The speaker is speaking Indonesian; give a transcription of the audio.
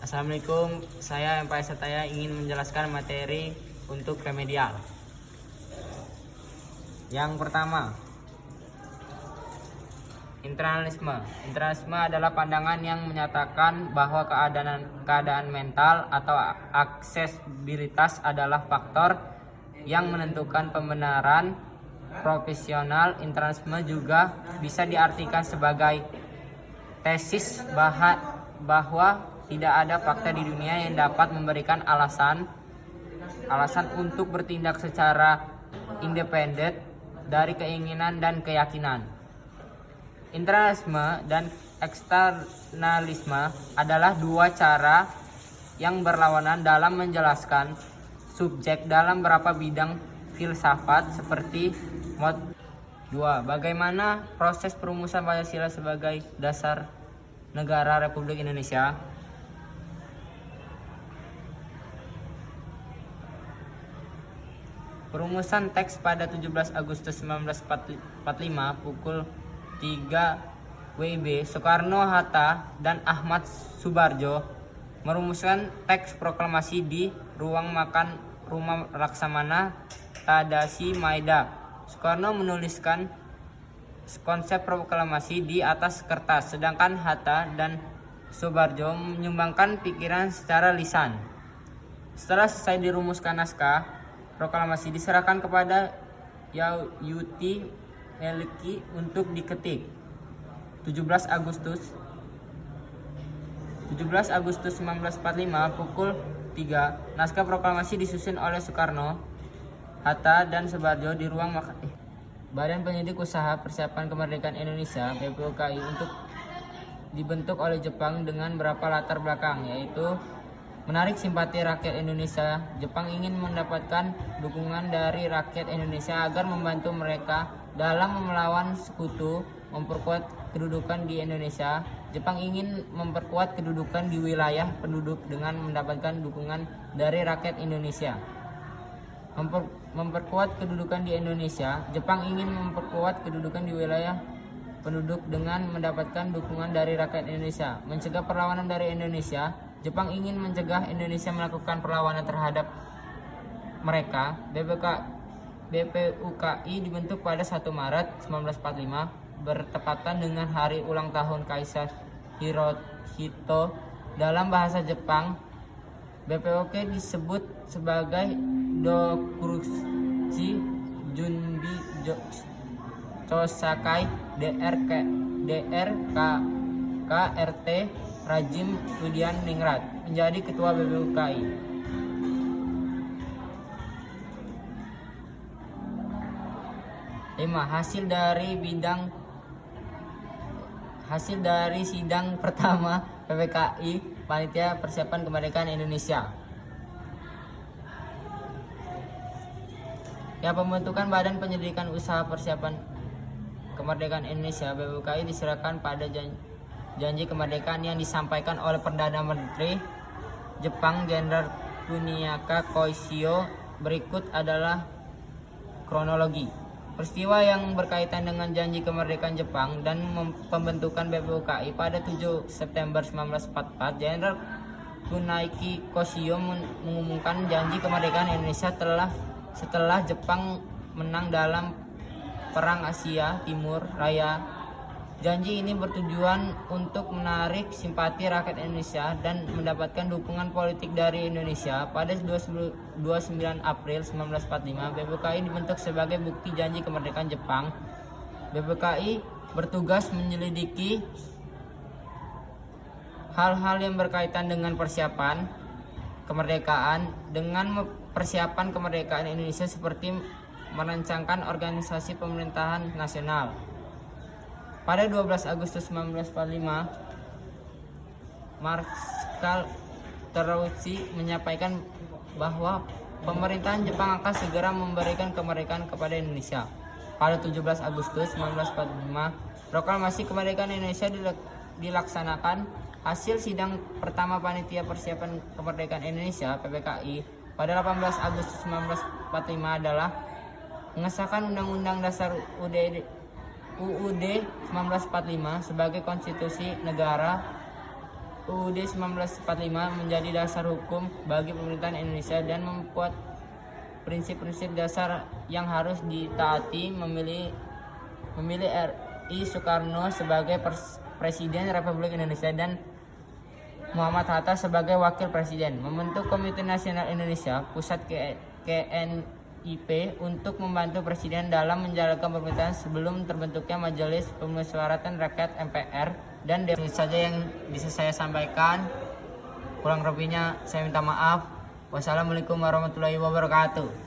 Assalamualaikum, saya MPI Sataya ingin menjelaskan materi untuk remedial. Yang pertama, internalisme. Internalisme adalah pandangan yang menyatakan bahwa keadaan mental atau aksesibilitas adalah faktor yang menentukan pembenaran profesional. Internalisme juga bisa diartikan sebagai tesis bahwa tidak ada fakta di dunia yang dapat memberikan alasan untuk bertindak secara independen dari keinginan dan keyakinan. Internalisme dan eksternalisme adalah dua cara yang berlawanan dalam menjelaskan subjek dalam beberapa bidang filsafat seperti mod 2. Bagaimana proses perumusan Pancasila sebagai dasar negara Republik Indonesia? Perumusan teks pada 17 Agustus 1945 pukul 3 WIB, Soekarno-Hatta dan Ahmad Subarjo merumuskan teks proklamasi di ruang makan Rumah Laksamana Tadasi Maeda. Soekarno menuliskan konsep proklamasi di atas kertas, sedangkan Hatta dan Subarjo menyumbangkan pikiran secara lisan. Setelah selesai dirumuskan naskah, proklamasi diserahkan kepada Yayuti Melki untuk diketik. 17 Agustus 1945 pukul 3, naskah proklamasi disusun oleh Soekarno, Hatta, dan Subarjo di ruang makan Badan Penyidik Usaha Persiapan Kemerdekaan Indonesia (BPUKI) untuk dibentuk oleh Jepang dengan beberapa latar belakang, yaitu menarik simpati rakyat Indonesia. Jepang ingin mendapatkan dukungan dari rakyat Indonesia agar membantu mereka dalam melawan sekutu, memperkuat kedudukan di Indonesia. Jepang ingin memperkuat kedudukan di wilayah penduduk dengan mendapatkan dukungan dari rakyat Indonesia. Memperkuat kedudukan di Indonesia. Jepang ingin memperkuat kedudukan di wilayah penduduk dengan mendapatkan dukungan dari rakyat Indonesia. Mencegah perlawanan dari Indonesia. Jepang ingin mencegah Indonesia melakukan perlawanan terhadap mereka. BPUKI dibentuk pada 1 Maret 1945 bertepatan dengan hari ulang tahun Kaisar Hirohito. Dalam bahasa Jepang, BPUKI disebut sebagai Dokurushi Junbi Chosakai KRT Rajim Rudian Ningrat menjadi ketua BPUKI. Hasil dari sidang pertama PPKI, Panitia Persiapan Kemerdekaan Indonesia. Pembentukan Badan Penyelidikan Usaha Persiapan Kemerdekaan Indonesia (BPUKI) diserahkan pada janji kemerdekaan yang disampaikan oleh Perdana Menteri Jepang Jenderal Kuniaka Koishio. Berikut adalah kronologi peristiwa yang berkaitan dengan janji kemerdekaan Jepang dan pembentukan BPUKI. Pada 7 September 1944, Jenderal Kuniaka Koishio mengumumkan janji kemerdekaan Indonesia setelah Jepang menang dalam Perang Asia Timur Raya. Janji ini bertujuan untuk menarik simpati rakyat Indonesia dan mendapatkan dukungan politik dari Indonesia. Pada 29 April 1945, BPUKI dibentuk sebagai bukti janji kemerdekaan Jepang. BPUKI bertugas menyelidiki hal-hal yang berkaitan dengan persiapan kemerdekaan. Dengan persiapan kemerdekaan Indonesia seperti merancangkan organisasi pemerintahan nasional. Pada 12 Agustus 1945, Marskal Terauchi menyampaikan bahwa pemerintahan Jepang akan segera memberikan kemerdekaan kepada Indonesia. Pada 17 Agustus 1945, proklamasi kemerdekaan Indonesia dilaksanakan. Hasil sidang pertama Panitia Persiapan Kemerdekaan Indonesia (PPKI) pada 18 Agustus 1945 adalah mengesahkan Undang-Undang Dasar UUD 1945 sebagai konstitusi negara UUD 1945 menjadi dasar hukum bagi pemerintahan Indonesia dan membuat prinsip-prinsip dasar yang harus ditaati, memilih RI Soekarno sebagai Presiden Republik Indonesia dan Muhammad Hatta sebagai Wakil Presiden, membentuk Komite Nasional Indonesia Pusat KNIP untuk membantu Presiden dalam menjalankan pemerintahan sebelum terbentuknya Majelis Pemusyawaratan Rakyat MPR, dan itu saja yang bisa saya sampaikan. Kurang lebihnya saya minta maaf. Wassalamualaikum warahmatullahi wabarakatuh.